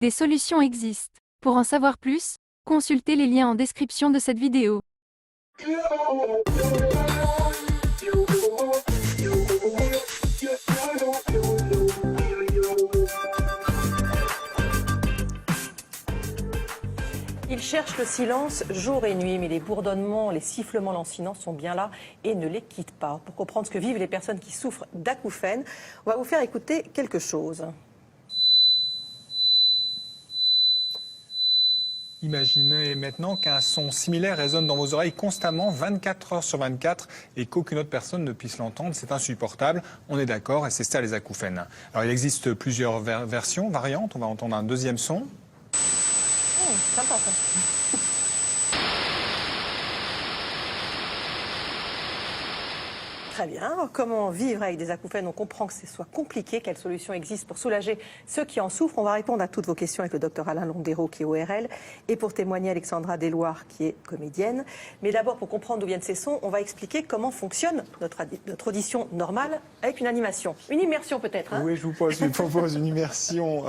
Des solutions existent. Pour en savoir plus, consultez les liens en description de cette vidéo. Ils cherchent le silence jour et nuit, mais les bourdonnements, les sifflements lancinants sont bien là et ne les quittent pas. Pour comprendre ce que vivent les personnes qui souffrent d'acouphènes, on va vous faire écouter quelque chose. Imaginez maintenant qu'un son similaire résonne dans vos oreilles constamment, 24 heures sur 24, et qu'aucune autre personne ne puisse l'entendre. C'est insupportable, on est d'accord, et c'est ça les acouphènes. Alors il existe plusieurs versions, variantes. On va entendre un deuxième son. Sympa ça. Très bien. Alors, comment vivre avec des acouphènes? On comprend que ce soit compliqué. Quelles solutions existent pour soulager ceux qui en souffrent? On va répondre à toutes vos questions avec le docteur Alain Londero, qui est ORL, et pour témoigner, Alexandra Desloires, qui est comédienne. Mais d'abord, pour comprendre d'où viennent ces sons, on va expliquer comment fonctionne notre audition normale avec une animation. Une immersion peut-être, hein? Oui, je vous propose une immersion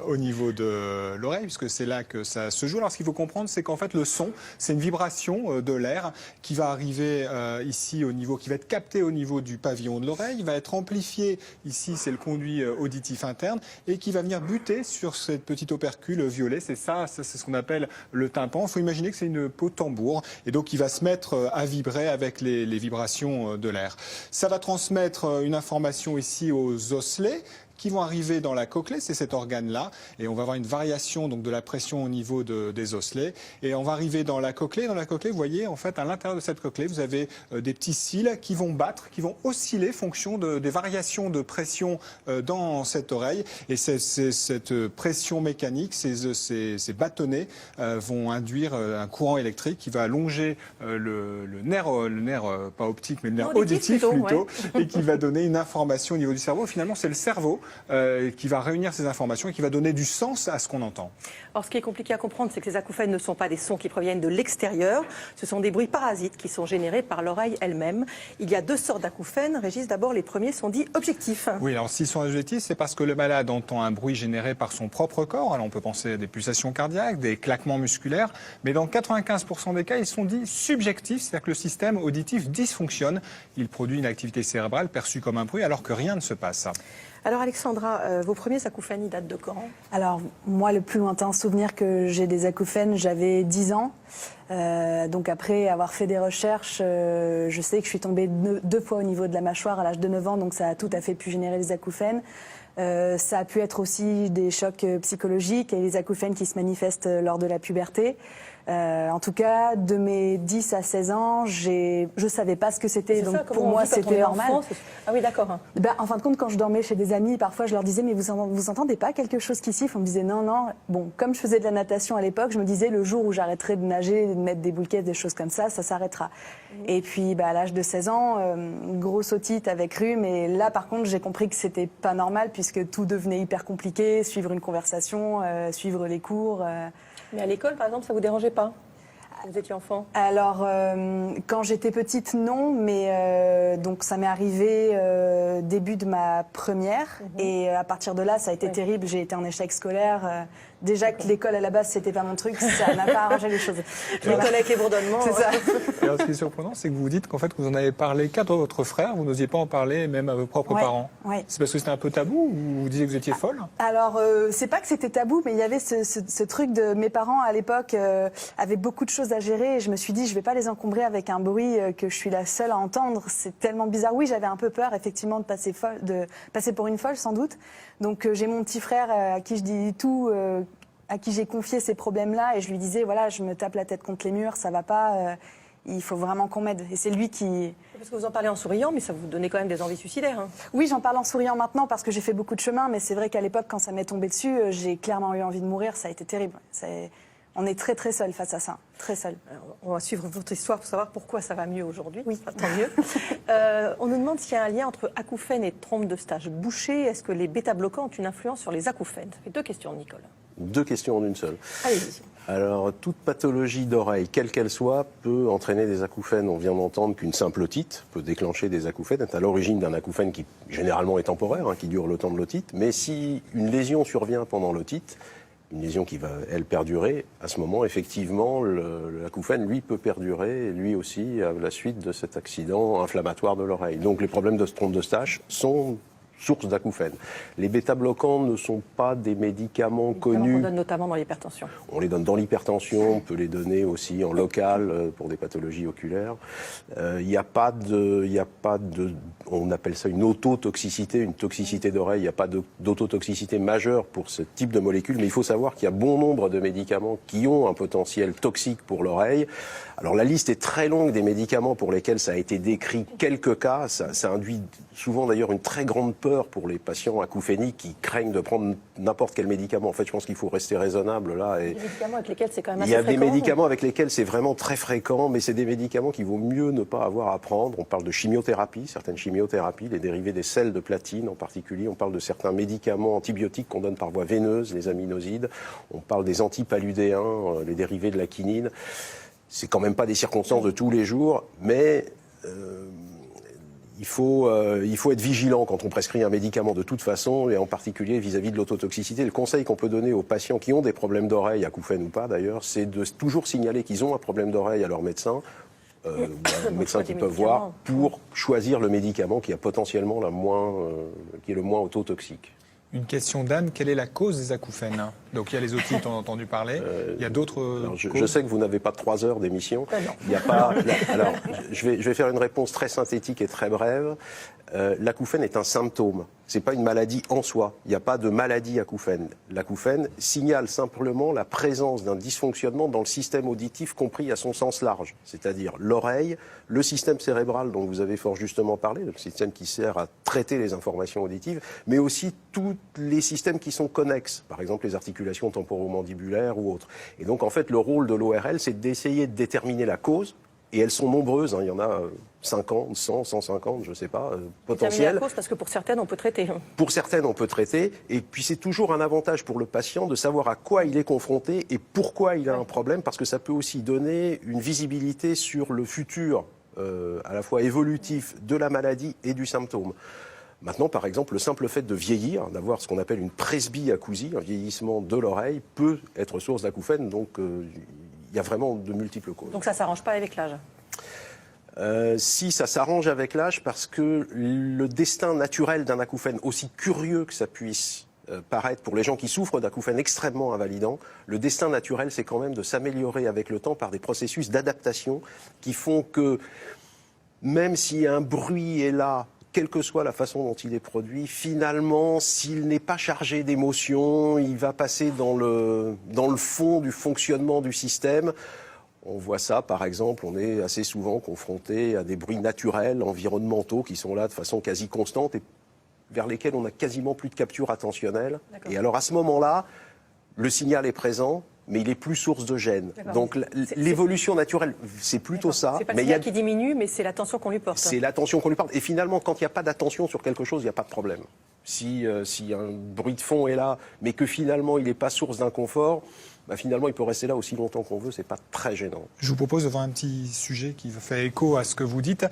au niveau de l'oreille, puisque c'est là que ça se joue. Alors ce qu'il faut comprendre, c'est qu'en fait le son, c'est une vibration de l'air qui va arriver ici au niveau, qui va être capté au niveau du pavillon de l'oreille, il va être amplifié, ici c'est le conduit auditif interne, et qui va venir buter sur cette petite opercule violet. C'est ça c'est ce qu'on appelle le tympan. Il faut imaginer que c'est une peau de tambour, et donc il va se mettre à vibrer avec les vibrations de l'air. Ça va transmettre une information ici aux osselets, qui vont arriver dans la cochlée, c'est cet organe-là, et on va avoir une variation donc de la pression au niveau des osselets, et on va arriver dans la cochlée. Dans la cochlée, vous voyez, en fait, à l'intérieur de cette cochlée, vous avez des petits cils qui vont battre, qui vont osciller fonction des variations de pression dans cette oreille, et cette pression mécanique, ces bâtonnets vont induire un courant électrique qui va allonger le nerf pas optique, mais le nerf auditif plutôt, ouais. Et qui va donner une information au niveau du cerveau. Finalement, c'est le cerveau qui va réunir ces informations et qui va donner du sens à ce qu'on entend. Alors, ce qui est compliqué à comprendre, c'est que ces acouphènes ne sont pas des sons qui proviennent de l'extérieur. Ce sont des bruits parasites qui sont générés par l'oreille elle-même. Il y a deux sortes d'acouphènes. Régis, d'abord, les premiers sont dits objectifs. Oui, alors s'ils sont objectifs, c'est parce que le malade entend un bruit généré par son propre corps. Alors, on peut penser à des pulsations cardiaques, des claquements musculaires. Mais dans 95% des cas, ils sont dits subjectifs. C'est-à-dire que le système auditif dysfonctionne. Il produit une activité cérébrale perçue comme un bruit alors que rien ne se passe. Alors Alexandra, vos premiers acouphènes, ils datent de quand? Alors moi, le plus lointain souvenir que j'ai des acouphènes, j'avais 10 ans. Donc après avoir fait des recherches, je sais que je suis tombée deux fois au niveau de la mâchoire à l'âge de 9 ans, donc ça a tout à fait pu générer des acouphènes. Ça a pu être aussi des chocs psychologiques et les acouphènes qui se manifestent lors de la puberté. En tout cas, de mes 10 à 16 ans, je savais pas ce que c'était, donc pour moi c'était normal. Ah oui, d'accord. En fin de compte, quand je dormais chez des amis, parfois je leur disais mais vous entendez pas quelque chose qui siffle? On me disait non, non. Bon, comme je faisais de la natation à l'époque, je me disais le jour où j'arrêterai de nager, de mettre des boulequettes, des choses comme ça s'arrêtera. Et puis à l'âge de 16 ans, grosse otite avec rhume, et là par contre j'ai compris que c'était pas normal puisque tout devenait hyper compliqué, suivre une conversation, suivre les cours. Mais à l'école, par exemple, ça vous dérangeait pas? Vous étiez enfant? Alors, quand j'étais petite, non, mais donc ça m'est arrivé début de ma première, et à partir de là, ça a été terrible. J'ai été en échec scolaire. Déjà que l'école à la base, c'était pas mon truc, ça n'a pas arrangé les choses. L'école avec les bourdonnements. C'est ça. Et alors, ce qui est surprenant, c'est que vous dites qu'en fait, vous en avez parlé qu'à votre frère, vous n'osiez pas en parler même à vos propres parents. Ouais. C'est parce que c'était un peu tabou, ou vous disiez que vous étiez folle? Alors, c'est pas que c'était tabou, mais il y avait ce truc de mes parents à l'époque avaient beaucoup de choses à gérer, et je me suis dit, je vais pas les encombrer avec un bruit que je suis la seule à entendre. C'est tellement bizarre. Oui, j'avais un peu peur, effectivement, de passer pour une folle, sans doute. Donc, j'ai mon petit frère à qui je dis tout, à qui j'ai confié ces problèmes-là, et je lui disais, voilà, je me tape la tête contre les murs, ça va pas, il faut vraiment qu'on m'aide. Et c'est lui qui... Parce que vous en parlez en souriant, mais ça vous donnait quand même des envies suicidaires. Hein. Oui, j'en parle en souriant maintenant parce que j'ai fait beaucoup de chemin, mais c'est vrai qu'à l'époque, quand ça m'est tombé dessus, j'ai clairement eu envie de mourir, ça a été terrible. On est très très seul face à ça, très seul. On va suivre votre histoire pour savoir pourquoi ça va mieux aujourd'hui. Oui. Tant mieux. On nous demande s'il y a un lien entre acouphènes et trompe de stage bouchée. Est-ce que les bêta-bloquants ont une influence sur les acouphènes? Ça fait deux questions, Nicole. Deux questions en une seule. Allez-y. Alors, toute pathologie d'oreille, quelle qu'elle soit, peut entraîner des acouphènes. On vient d'entendre qu'une simple otite peut déclencher des acouphènes, est à l'origine d'un acouphène qui généralement est temporaire, qui dure le temps de l'otite. Mais si une lésion survient pendant l'otite, une lésion qui va, elle, perdurer, à ce moment, effectivement, l'acouphène, lui, peut perdurer, lui aussi, à la suite de cet accident inflammatoire de l'oreille. Donc les problèmes de trompe d'Eustache sont source d'acouphènes. Les bêta-bloquants ne sont pas des médicaments connus. On donne notamment dans l'hypertension. On les donne dans l'hypertension, on peut les donner aussi en local pour des pathologies oculaires. Il n'y a pas de, on appelle ça une autotoxicité, une toxicité d'oreille. Il n'y a pas d'autotoxicité majeure pour ce type de molécules, mais il faut savoir qu'il y a bon nombre de médicaments qui ont un potentiel toxique pour l'oreille. Alors la liste est très longue des médicaments pour lesquels ça a été décrit quelques cas. Ça induit souvent d'ailleurs une très grande peur pour les patients acouphéniques qui craignent de prendre n'importe quel médicament. En fait, je pense qu'il faut rester raisonnable là. Et des médicaments avec lesquels c'est quand même assez il y a fréquent. des médicaments avec lesquels c'est vraiment très fréquent, mais c'est des médicaments qu'il vaut mieux ne pas avoir à prendre. On parle de chimiothérapie, certaines chimiothérapies, les dérivés des sels de platine en particulier. On parle de certains médicaments antibiotiques qu'on donne par voie veineuse, les aminosides. On parle des antipaludéens, les dérivés de la quinine. C'est quand même pas des circonstances de tous les jours, mais il faut être vigilant quand on prescrit un médicament de toute façon, et en particulier vis-à-vis de l'autotoxicité. Le conseil qu'on peut donner aux patients qui ont des problèmes d'oreille, acouphènes ou pas d'ailleurs, c'est de toujours signaler qu'ils ont un problème d'oreille à leur médecin, ou médecin qu'ils peuvent voir, pour choisir le médicament qui a potentiellement qui est le moins autotoxique. Une question d'Anne, quelle est la cause des acouphènes? Donc il y a les otites, on a entendu parler. Il y a d'autres causes. Je sais que vous n'avez pas 3 heures d'émission. Il n'y a pas. Alors, je vais faire une réponse très synthétique et très brève. L'acouphène est un symptôme. C'est pas une maladie en soi. Il n'y a pas de maladie acouphène. L'acouphène signale simplement la présence d'un dysfonctionnement dans le système auditif compris à son sens large, c'est-à-dire l'oreille, le système cérébral dont vous avez fort justement parlé, le système qui sert à traiter les informations auditives, mais aussi tous les systèmes qui sont connexes, par exemple les articulations temporomandibulaires ou autres. Et donc en fait le rôle de l'ORL, c'est d'essayer de déterminer la cause. Et elles sont nombreuses, hein. Il y en a 50, 100, 150, je ne sais pas, potentielles. Parce que pour certaines, on peut traiter. Pour certaines, on peut traiter. Et puis c'est toujours un avantage pour le patient de savoir à quoi il est confronté et pourquoi il a un problème, parce que ça peut aussi donner une visibilité sur le futur, à la fois évolutif de la maladie et du symptôme. Maintenant, par exemple, le simple fait de vieillir, d'avoir ce qu'on appelle une presbyacousie, un vieillissement de l'oreille, peut être source d'acouphènes. Donc, il y a vraiment de multiples causes. Donc ça ne s'arrange pas avec l'âge? Si, ça s'arrange avec l'âge parce que le destin naturel d'un acouphène, aussi curieux que ça puisse paraître pour les gens qui souffrent d'acouphènes extrêmement invalidants, le destin naturel, c'est quand même de s'améliorer avec le temps par des processus d'adaptation qui font que, même si un bruit est là, quelle que soit la façon dont il est produit, finalement, s'il n'est pas chargé d'émotions, il va passer dans le fond du fonctionnement du système. On voit ça, par exemple, on est assez souvent confronté à des bruits naturels, environnementaux, qui sont là de façon quasi constante et vers lesquels on n'a quasiment plus de capture attentionnelle. Et alors, à ce moment-là, le signal est présent, mais il est plus source de gêne. Donc l'évolution naturelle, c'est plutôt ça. C'est pas le signal qui diminue, mais c'est l'attention qu'on lui porte. C'est l'attention qu'on lui porte. Et finalement, quand il n'y a pas d'attention sur quelque chose, il n'y a pas de problème. Si un bruit de fond est là, mais que finalement il n'est pas source d'inconfort, finalement il peut rester là aussi longtemps qu'on veut, c'est pas très gênant. Je vous propose de voir un petit sujet qui fait écho à ce que vous dites.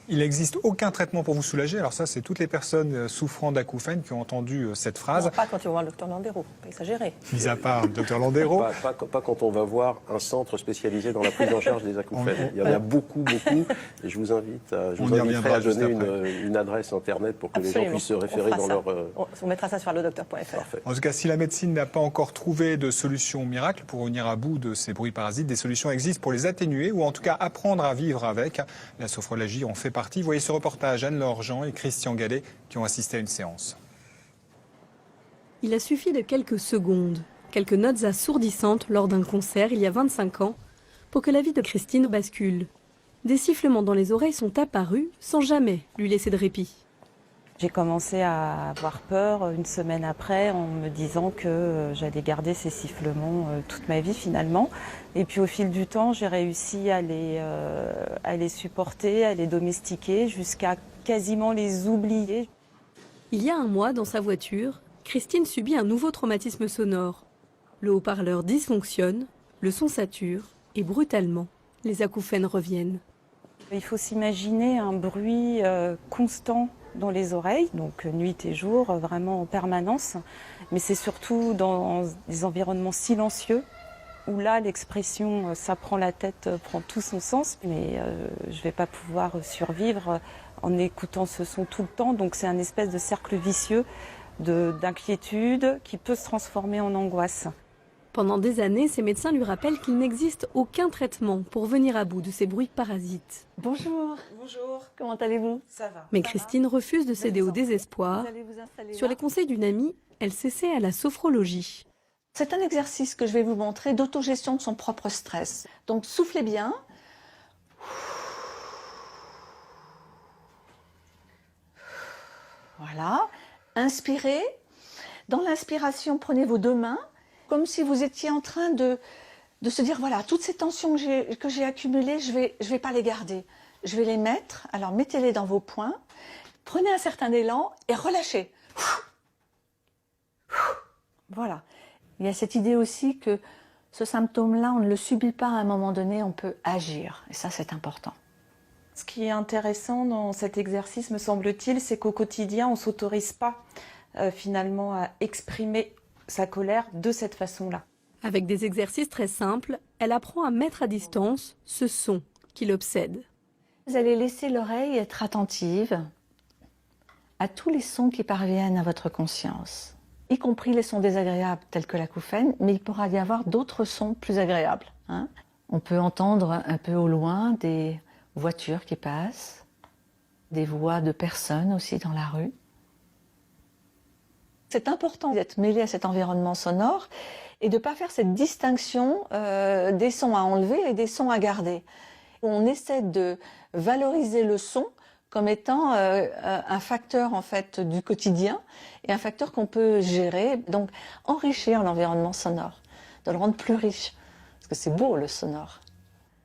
Il n'existe aucun traitement pour vous soulager. Alors ça, c'est toutes les personnes souffrant d'acouphènes qui ont entendu cette phrase. Non, pas quand ils vont voir le docteur Landero, pas exagérer. Mis à part le docteur Landero. Pas quand on va voir un centre spécialisé dans la prise en charge des acouphènes. Il y en a beaucoup. Et je vous invite à donner une adresse internet pour que les gens puissent se référer dans leur... On mettra ça sur allodocteur.fr. En tout cas, si la médecine n'a pas encore trouvé de solution miracle pour venir à bout de ces bruits parasites, des solutions existent pour les atténuer ou en tout cas apprendre à vivre avec. La sophrologie en fait partie. Voyez ce reportage, Anne-Laure Jean et Christian Gallet qui ont assisté à une séance. Il a suffi de quelques secondes, quelques notes assourdissantes lors d'un concert il y a 25 ans pour que la vie de Christine bascule. Des sifflements dans les oreilles sont apparus sans jamais lui laisser de répit. J'ai commencé à avoir peur une semaine après en me disant que j'allais garder ces sifflements toute ma vie finalement. Et puis au fil du temps, j'ai réussi à les supporter, à les domestiquer jusqu'à quasiment les oublier. Il y a un mois, dans sa voiture, Christine subit un nouveau traumatisme sonore. Le haut-parleur dysfonctionne, le son sature et brutalement, les acouphènes reviennent. Il faut s'imaginer un bruit constant dans les oreilles, donc nuit et jour, vraiment en permanence. Mais c'est surtout dans des environnements silencieux où là, l'expression « ça prend la tête » prend tout son sens. Mais je ne vais pas pouvoir survivre en écoutant ce son tout le temps. Donc c'est un espèce de cercle vicieux d'inquiétude qui peut se transformer en angoisse. Pendant des années, ses médecins lui rappellent qu'il n'existe aucun traitement pour venir à bout de ces bruits parasites. Bonjour. Bonjour, Comment allez-vous? ça va. Mais Christine refuse de céder au désespoir. Vous allez vous installer Sur là. les conseils d'une amie, elle s'essaie à la sophrologie. C'est un exercice que je vais vous montrer d'autogestion de son propre stress. Donc soufflez bien. Voilà. Inspirez. Dans l'inspiration, prenez vos deux mains comme si vous étiez en train de se dire, voilà, toutes ces tensions que j'ai accumulées, je vais pas les garder. Je vais les mettre. Alors mettez-les dans vos poings. Prenez un certain élan et relâchez. Voilà. Il y a cette idée aussi que ce symptôme-là, on ne le subit pas à un moment donné, on peut agir. Et ça, c'est important. Ce qui est intéressant dans cet exercice, me semble-t-il, c'est qu'au quotidien, on ne s'autorise pas finalement à exprimer sa colère de cette façon-là. Avec des exercices très simples, elle apprend à mettre à distance ce son qui l'obsède. Vous allez laisser l'oreille être attentive à tous les sons qui parviennent à votre conscience, y compris les sons désagréables tels que l'acouphène, mais il pourra y avoir d'autres sons plus agréables. On peut entendre un peu au loin des voitures qui passent, des voix de personnes aussi dans la rue. C'est important d'être mêlé à cet environnement sonore et de ne pas faire cette distinction des sons à enlever et des sons à garder. On essaie de valoriser le son comme étant un facteur en fait du quotidien et un facteur qu'on peut gérer, donc enrichir l'environnement sonore, de le rendre plus riche, parce que c'est beau le sonore.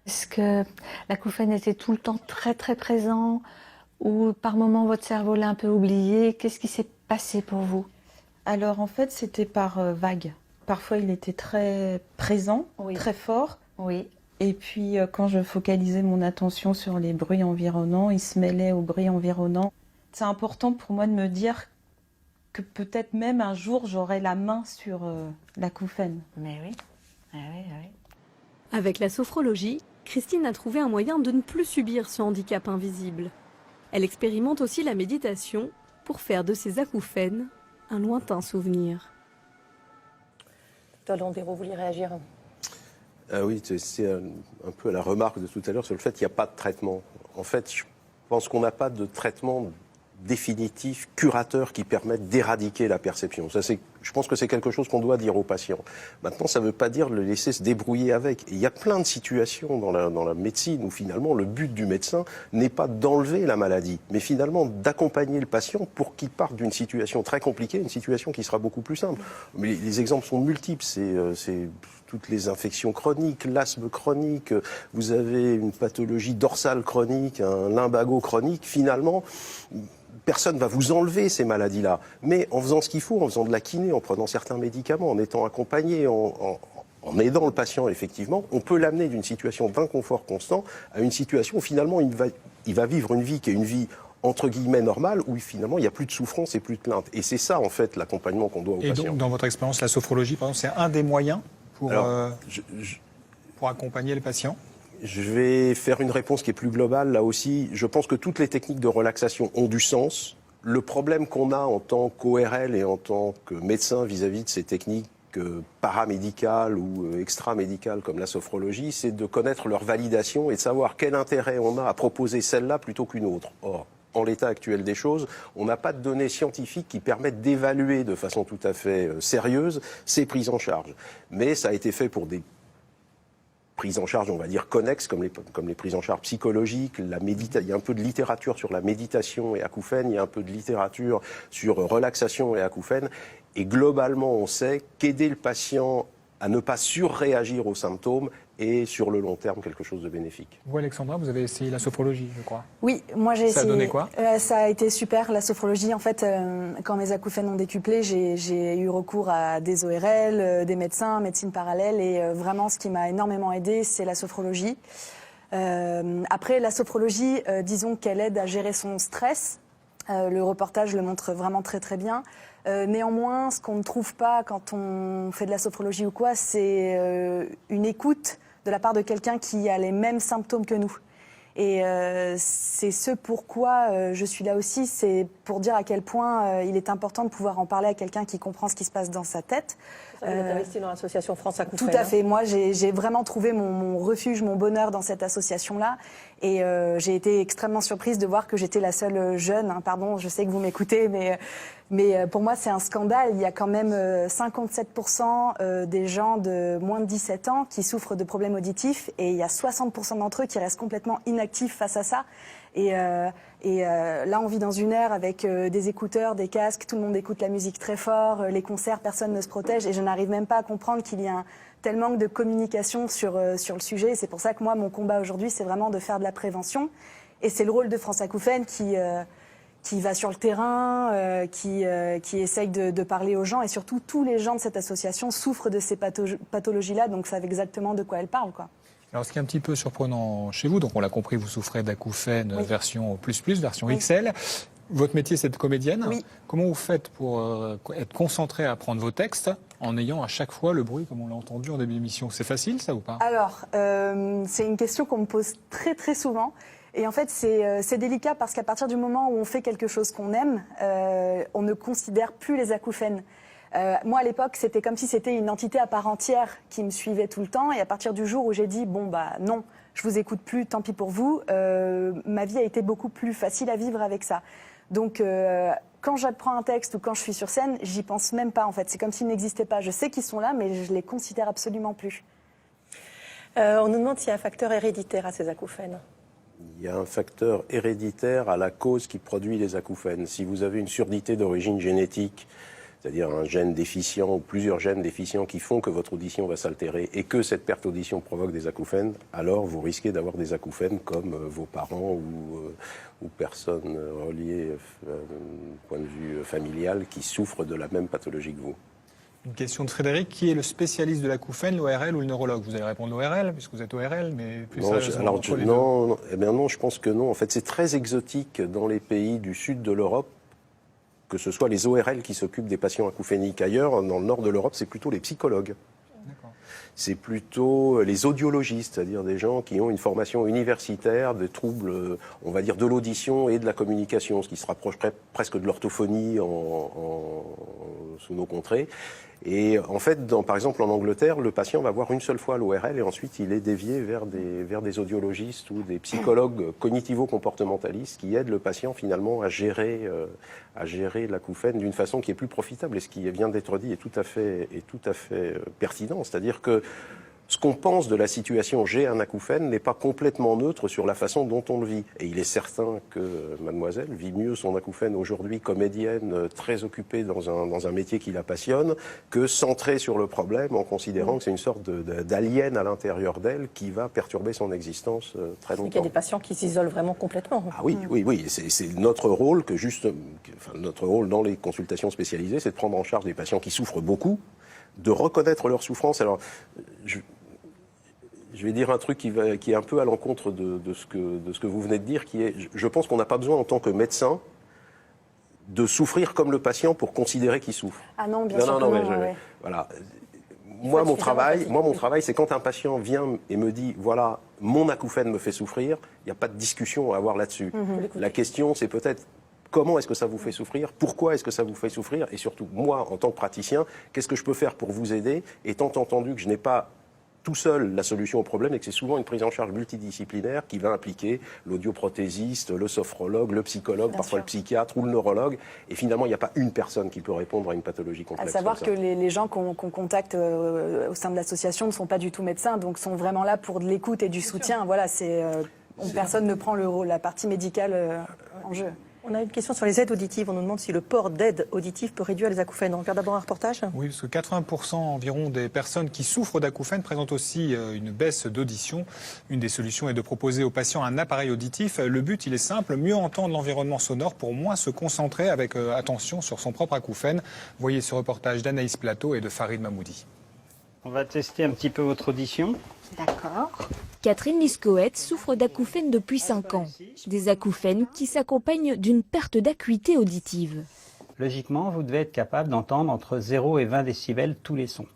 Est-ce que l'acouphène était tout le temps très très présent ou par moments votre cerveau l'a un peu oublié? Qu'est-ce qui s'est passé pour vous? Alors en fait, c'était par vague. Parfois, il était très présent, Oui. très fort. Oui. Et puis, quand je focalisais mon attention sur les bruits environnants, il se mêlait aux bruits environnants. C'est important pour moi de me dire que peut-être même un jour, j'aurai la main sur l'acouphène. Mais oui. Ah oui, ah oui. Avec la sophrologie, Christine a trouvé un moyen de ne plus subir ce handicap invisible. Elle expérimente aussi la méditation pour faire de ses acouphènes un lointain souvenir. Docteur Landero, vous voulez réagir? Ah oui, c'est un peu la remarque de tout à l'heure sur le fait qu'il n'y a pas de traitement. En fait, je pense qu'on n'a pas de traitement définitif, curateur, qui permette d'éradiquer la perception. Ça, je pense que c'est quelque chose qu'on doit dire aux patients. Maintenant, ça ne veut pas dire le laisser se débrouiller avec. Et il y a plein de situations dans la médecine où finalement le but du médecin n'est pas d'enlever la maladie, mais finalement d'accompagner le patient pour qu'il parte d'une situation très compliquée à une situation qui sera beaucoup plus simple. Mais les exemples sont multiples. C'est toutes les infections chroniques, l'asthme chronique, vous avez une pathologie dorsale chronique, un lumbago chronique. Finalement, personne ne va vous enlever ces maladies-là. Mais en faisant ce qu'il faut, en faisant de la kiné, en prenant certains médicaments, en étant accompagné, en aidant le patient, effectivement, on peut l'amener d'une situation d'inconfort constant à une situation où finalement il va vivre une vie qui est une vie entre guillemets normale, où finalement il n'y a plus de souffrance et plus de plainte. Et c'est ça, en fait, l'accompagnement qu'on doit aux patients. Et donc, dans votre expérience, la sophrologie, par exemple, c'est un des moyens pour, Alors, pour accompagner les patients? Je vais faire une réponse qui est plus globale, là aussi. Je pense que toutes les techniques de relaxation ont du sens. Le problème qu'on a en tant qu'ORL et en tant que médecin vis-à-vis de ces techniques paramédicales ou extramédicales comme la sophrologie, c'est de connaître leur validation et de savoir quel intérêt on a à proposer celle-là plutôt qu'une autre. Or, en l'état actuel des choses, on n'a pas de données scientifiques qui permettent d'évaluer de façon tout à fait sérieuse ces prises en charge. Mais ça a été fait pour des prises en charge, on va dire, connexes, comme les prises en charge psychologiques. Il y a un peu de littérature sur la méditation et acouphènes, il y a un peu de littérature sur relaxation et acouphènes. Et globalement, on sait qu'aider le patient à ne pas surréagir aux symptômes est, sur le long terme, quelque chose de bénéfique. Vous, Alexandra, vous avez essayé la sophrologie, je crois. Oui, moi j'ai essayé. Ça a donné quoi? Ça a été super, la sophrologie. En fait, quand mes acouphènes ont décuplé, j'ai eu recours à des ORL, des médecins, médecine parallèle. Et vraiment, ce qui m'a énormément aidé, c'est la sophrologie. Après, la sophrologie, disons qu'elle aide à gérer son stress. Le reportage le montre vraiment très très bien. Néanmoins, ce qu'on ne trouve pas quand on fait de la sophrologie ou quoi, c'est une écoute de la part de quelqu'un qui a les mêmes symptômes que nous. Et c'est ce pourquoi je suis là aussi, c'est pour dire à quel point il est important de pouvoir en parler à quelqu'un qui comprend ce qui se passe dans sa tête. Vous êtes investi dans l'association France Acouphènes. Tout à fait. Moi, j'ai vraiment trouvé mon refuge, mon bonheur dans cette association-là. Et j'ai été extrêmement surprise de voir que j'étais la seule jeune. Pardon, je sais que vous m'écoutez, mais pour moi, c'est un scandale. Il y a quand même 57% des gens de moins de 17 ans qui souffrent de problèmes auditifs. Et il y a 60% d'entre eux qui restent complètement inactifs face à ça. Et là, on vit dans une ère avec des écouteurs, des casques, tout le monde écoute la musique très fort, les concerts, personne ne se protège. Et je n'arrive même pas à comprendre qu'il y a un tel manque de communication sur le sujet. C'est pour ça que moi, mon combat aujourd'hui, c'est vraiment de faire de la prévention. Et c'est le rôle de France Acouphènes qui va sur le terrain, qui essaye de parler aux gens. Et surtout, tous les gens de cette association souffrent de ces pathologies-là, donc savent exactement de quoi elles parlent, quoi. Alors, ce qui est un petit peu surprenant chez vous, donc on l'a compris, vous souffrez d'acouphènes version plus, version XL. Votre métier, c'est de comédienne. Oui. Comment vous faites pour être concentré à apprendre vos textes en ayant à chaque fois le bruit, comme on l'a entendu en début d'émission? C'est facile, ça, ou pas? Alors, c'est une question qu'on me pose très, très souvent. Et en fait, c'est délicat parce qu'à partir du moment où on fait quelque chose qu'on aime, on ne considère plus les acouphènes. Moi, à l'époque, c'était comme si c'était une entité à part entière qui me suivait tout le temps. Et à partir du jour où j'ai dit, bon, bah non, je vous écoute plus, tant pis pour vous, ma vie a été beaucoup plus facile à vivre avec ça. Donc, quand j'apprends un texte ou quand je suis sur scène, j'y pense même pas, en fait. C'est comme s'ils n'existaient pas. Je sais qu'ils sont là, mais je les considère absolument plus. On nous demande s'il y a un facteur héréditaire à ces acouphènes. Il y a un facteur héréditaire à la cause qui produit les acouphènes. Si vous avez une surdité d'origine génétique, c'est-à-dire un gène déficient ou plusieurs gènes déficients qui font que votre audition va s'altérer et que cette perte d'audition provoque des acouphènes, alors vous risquez d'avoir des acouphènes comme vos parents ou personnes reliées d'un point de vue familial qui souffrent de la même pathologie que vous. Une question de Frédéric. Qui est le spécialiste de l'acouphène, l'ORL ou le neurologue? Vous allez répondre l'ORL, puisque vous êtes ORL, mais plus sérieusement, entre les deux. Eh bien non, je pense que non. En fait, c'est très exotique dans les pays du sud de l'Europe, que ce soit les ORL qui s'occupent des patients acouphéniques. Ailleurs, dans le nord de l'Europe, c'est plutôt les psychologues. C'est plutôt les audiologistes, c'est-à-dire des gens qui ont une formation universitaire de troubles, on va dire, de l'audition et de la communication, ce qui se rapprocherait presque de l'orthophonie sous nos contrées. Et en fait, par exemple, en Angleterre, le patient va voir une seule fois l'ORL et ensuite il est dévié vers des audiologistes ou des psychologues cognitivo-comportementalistes qui aident le patient finalement à gérer l'acouphène d'une façon qui est plus profitable. Et ce qui vient d'être dit est tout à fait pertinent. C'est-à-dire que ce qu'on pense de la situation j'ai un acouphène n'est pas complètement neutre sur la façon dont on le vit. Et il est certain que mademoiselle vit mieux son acouphène aujourd'hui comédienne, très occupée dans un métier qui la passionne, que centrée sur le problème en considérant que c'est une sorte d'alien à l'intérieur d'elle qui va perturber son existence très longtemps. Il y a des patients qui s'isolent vraiment complètement. Ah oui. C'est notre rôle notre rôle dans les consultations spécialisées, c'est de prendre en charge des patients qui souffrent beaucoup, de reconnaître leur souffrance. Alors, je vais dire un truc qui est un peu à l'encontre de ce que vous venez de dire, qui est, je pense qu'on n'a pas besoin en tant que médecin de souffrir comme le patient pour considérer qu'il souffre. Ah non, bien sûr que non. Voilà. Moi, mon travail, c'est quand un patient vient et me dit, voilà, mon acouphène me fait souffrir, il n'y a pas de discussion à avoir là-dessus. La question, c'est peut-être comment est-ce que ça vous fait souffrir, pourquoi est-ce que ça vous fait souffrir, et surtout, moi, en tant que praticien, qu'est-ce que je peux faire pour vous aider, étant entendu que je n'ai pas tout seul la solution au problème et que c'est souvent une prise en charge multidisciplinaire qui va impliquer l'audioprothésiste, le sophrologue, le psychologue, parfois le psychiatre ou le neurologue. Et finalement, il n'y a pas une personne qui peut répondre à une pathologie complexe. À savoir que les gens qu'on contacte au sein de l'association ne sont pas du tout médecins, donc sont vraiment là pour de l'écoute et du soutien. Voilà, personne ne prend la partie médicale en jeu. On a une question sur les aides auditives. On nous demande si le port d'aides auditives peut réduire les acouphènes. On regarde d'abord un reportage. Oui, parce que 80% environ des personnes qui souffrent d'acouphènes présentent aussi une baisse d'audition. Une des solutions est de proposer aux patients un appareil auditif. Le but, il est simple, mieux entendre l'environnement sonore pour moins se concentrer avec attention sur son propre acouphène. Voyez ce reportage d'Anaïs Plateau et de Farid Mahmoudi. On va tester un petit peu votre audition. D'accord. Catherine Liscoët souffre d'acouphènes depuis 5 ans. Des acouphènes qui s'accompagnent d'une perte d'acuité auditive. Logiquement, vous devez être capable d'entendre entre 0 et 20 décibels tous les sons.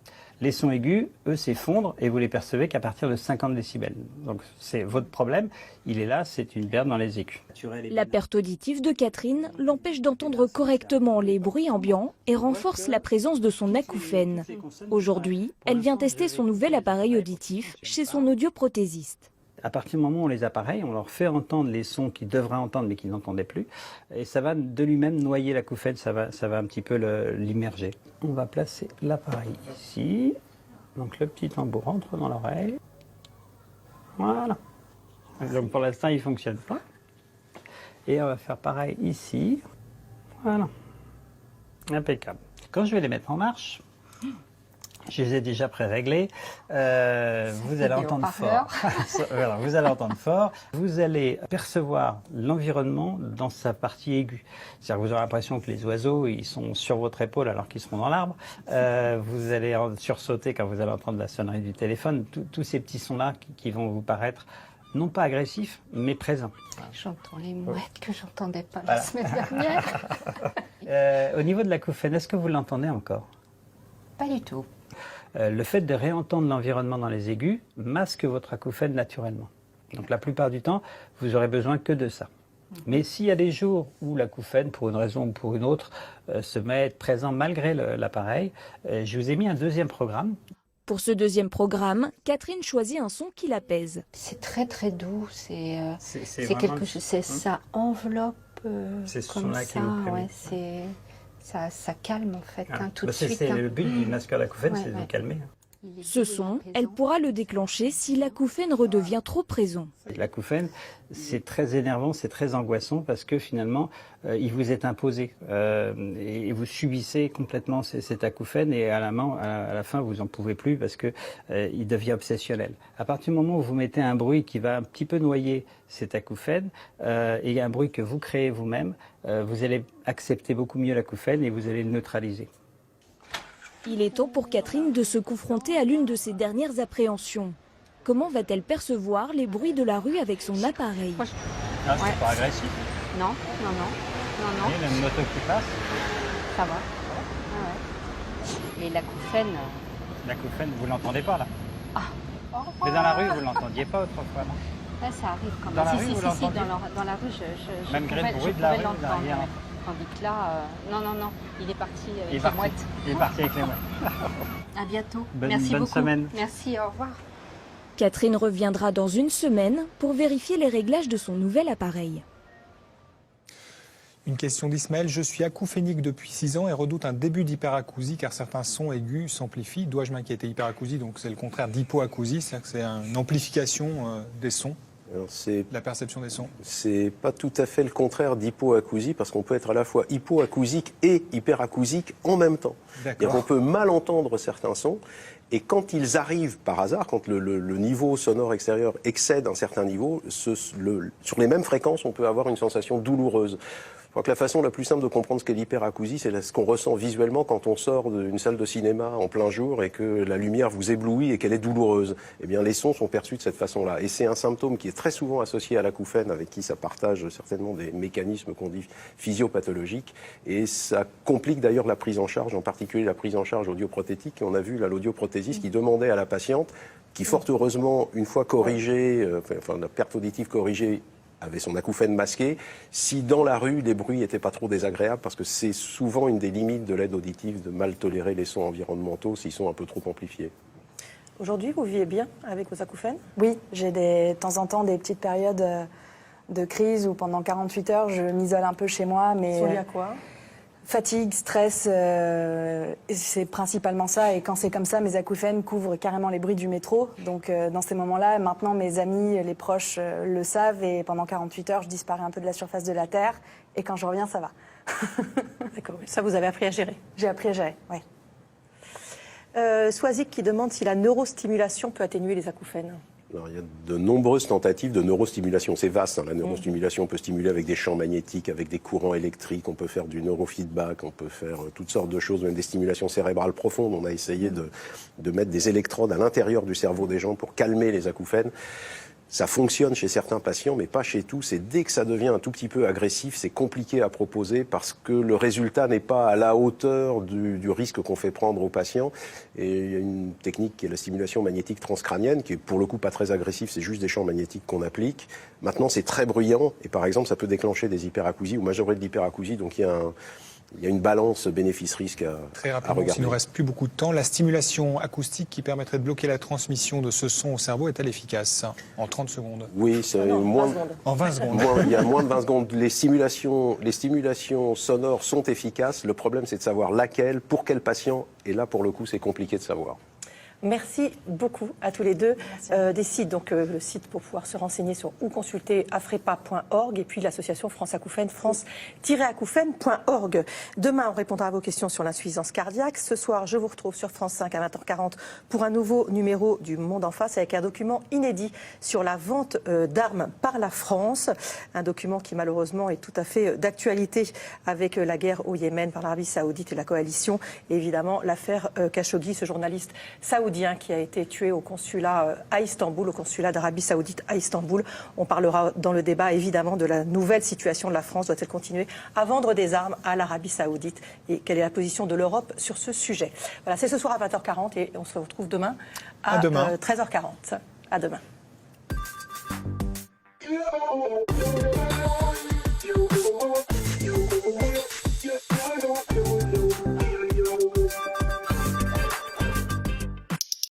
Les sons aigus, eux, s'effondrent et vous les percevez qu'à partir de 50 décibels. Donc c'est votre problème, il est là, c'est une perte dans les aigus. La perte auditive de Catherine l'empêche d'entendre correctement les bruits ambiants et renforce la présence de son acouphène. Aujourd'hui, elle vient tester son nouvel appareil auditif chez son audioprothésiste. À partir du moment où on les appareille, on leur fait entendre les sons qu'ils devraient entendre mais qu'ils n'entendaient plus. Et ça va de lui-même noyer l'acouphène, ça va un petit peu l'immerger. On va placer l'appareil ici. Donc le petit tambour rentre dans l'oreille. Voilà. Donc pour l'instant, il ne fonctionne pas. Et on va faire pareil ici. Voilà. Impeccable. Quand je vais les mettre en marche, je les ai déjà pré-réglés. Vous allez entendre fort. Voilà, vous allez entendre fort. Vous allez percevoir l'environnement dans sa partie aiguë. C'est-à-dire que vous aurez l'impression que les oiseaux, ils sont sur votre épaule alors qu'ils seront dans l'arbre. Vous allez sursauter quand vous allez entendre la sonnerie du téléphone. Tous ces petits sons-là qui vont vous paraître non pas agressifs, mais présents. J'entends les mouettes que j'entendais pas la semaine dernière. Au niveau de l'acouphène, est-ce que vous l'entendez encore? Pas du tout. Le fait de réentendre l'environnement dans les aigus masque votre acouphène naturellement. Donc la plupart du temps, vous aurez besoin que de ça. Mais s'il y a des jours où l'acouphène, pour une raison ou pour une autre, se met à être présent malgré l'appareil, je vous ai mis un deuxième programme. Pour ce deuxième programme, Catherine choisit un son qui l'apaise. C'est très très doux, c'est vraiment quelque chose, ça enveloppe c'est ce comme son-là qui vous ça, plaît. Ça calme en fait tout de suite. C'est le but du masqueur d'acouphène, c'est de vous calmer. Ce son, elle pourra le déclencher si l'acouphène redevient trop présent. L'acouphène, c'est très énervant, c'est très angoissant parce que finalement, il vous est imposé et vous subissez complètement cet acouphène et à la fin, vous n'en pouvez plus parce que il devient obsessionnel. À partir du moment où vous mettez un bruit qui va un petit peu noyer cet acouphène et un bruit que vous créez vous-même, vous allez accepter beaucoup mieux l'acouphène et vous allez le neutraliser. Il est temps pour Catherine de se confronter à l'une de ses dernières appréhensions. Comment va-t-elle percevoir les bruits de la rue avec son appareil? Ah, c'est pas agressif. Non. Il y a une moto qui passe. Ça va. Ah ouais. Et l'acouphène. L'acouphène, vous l'entendez pas là. Ah. Mais dans la rue, vous l'entendiez pas autrefois, non? Là, ça arrive quand même. Dans la rue, vous si, l'entendez? dans la rue, je malgré le bruit de la rue, vous n'avez rien. Tandis que là, non, il est parti avec les mouettes. Il est parti avec les mouettes. À bientôt. Merci beaucoup. Bonne semaine. Merci, au revoir. Catherine reviendra dans une semaine pour vérifier les réglages de son nouvel appareil. Une question d'Ismaël. Je suis acouphénique depuis 6 ans et redoute un début d'hyperacousie car certains sons aigus s'amplifient. Dois-je m'inquiéter? Hyperacousie, donc c'est le contraire d'hypoacousie, c'est-à-dire que c'est une amplification des sons. Alors, la perception des sons. C'est pas tout à fait le contraire d'hypoacousie parce qu'on peut être à la fois hypoacousique et hyperacousique en même temps. On peut mal entendre certains sons et quand ils arrivent par hasard, quand le niveau sonore extérieur excède un certain niveau, sur les mêmes fréquences, on peut avoir une sensation douloureuse. Je crois que la façon la plus simple de comprendre ce qu'est l'hyperacousie, c'est ce qu'on ressent visuellement quand on sort d'une salle de cinéma en plein jour et que la lumière vous éblouit et qu'elle est douloureuse. Eh bien, les sons sont perçus de cette façon-là. Et c'est un symptôme qui est très souvent associé à l'acouphène, avec qui ça partage certainement des mécanismes qu'on dit physiopathologiques. Et ça complique d'ailleurs la prise en charge, en particulier la prise en charge audioprothétique. Et on a vu là l'audioprothésiste qui demandait à la patiente, qui fort heureusement, une fois corrigée, la perte auditive corrigée, avait son acouphène masqué, si dans la rue les bruits n'étaient pas trop désagréables, parce que c'est souvent une des limites de l'aide auditive de mal tolérer les sons environnementaux s'ils sont un peu trop amplifiés. Aujourd'hui, vous vivez bien avec vos acouphènes? Oui, j'ai de temps en temps des petites périodes de crise où pendant 48 heures, je m'isole un peu chez moi. Mais sont liés à quoi? Fatigue, stress, c'est principalement ça. Et quand c'est comme ça, mes acouphènes couvrent carrément les bruits du métro. Donc dans ces moments-là, maintenant mes amis, les proches le savent. Et pendant 48 heures, je disparais un peu de la surface de la Terre. Et quand je reviens, ça va. D'accord, ça vous avez appris à gérer? J'ai appris à gérer, oui. Swazik qui demande si la neurostimulation peut atténuer les acouphènes. Alors, il y a de nombreuses tentatives de neurostimulation. C'est vaste, hein, la neurostimulation. On peut stimuler avec des champs magnétiques, avec des courants électriques, on peut faire du neurofeedback, on peut faire toutes sortes de choses, même des stimulations cérébrales profondes. On a essayé de mettre des électrodes à l'intérieur du cerveau des gens pour calmer les acouphènes. Ça fonctionne chez certains patients, mais pas chez tous. Et dès que ça devient un tout petit peu agressif, c'est compliqué à proposer parce que le résultat n'est pas à la hauteur du risque qu'on fait prendre aux patients. Et il y a une technique qui est la stimulation magnétique transcrânienne, qui est pour le coup pas très agressive, c'est juste des champs magnétiques qu'on applique. Maintenant, c'est très bruyant et par exemple, ça peut déclencher des hyperacousies ou majorer de l'hyperacousie. Donc il y a une balance bénéfice-risque à Très rapidement, regarder. s'il ne nous reste plus beaucoup de temps, la stimulation acoustique qui permettrait de bloquer la transmission de ce son au cerveau est-elle efficace en 30 secondes? Oui, c'est En 20 secondes. il y a moins de 20 secondes. Les stimulations sonores sont efficaces. Le problème, c'est de savoir laquelle, pour quel patient. Et là, pour le coup, c'est compliqué de savoir. Merci beaucoup à tous les deux. Des sites, donc le site pour pouvoir se renseigner sur ou consulter afrepa.org et puis l'association France Acouphènes, france-acouphènes.org. Demain, on répondra à vos questions sur l'insuffisance cardiaque. Ce soir, je vous retrouve sur France 5 à 20h40 pour un nouveau numéro du Monde en face avec un document inédit sur la vente d'armes par la France. Un document qui malheureusement est tout à fait d'actualité avec la guerre au Yémen par l'Arabie Saoudite et la coalition. Et évidemment, l'affaire Khashoggi, ce journaliste saoudien qui a été tué au consulat à Istanbul, au consulat d'Arabie Saoudite à Istanbul. On parlera dans le débat évidemment de la nouvelle situation de la France. Doit-elle continuer à vendre des armes à l'Arabie Saoudite et quelle est la position de l'Europe sur ce sujet? Voilà, c'est ce soir à 20h40 et on se retrouve demain à 13h40. À demain.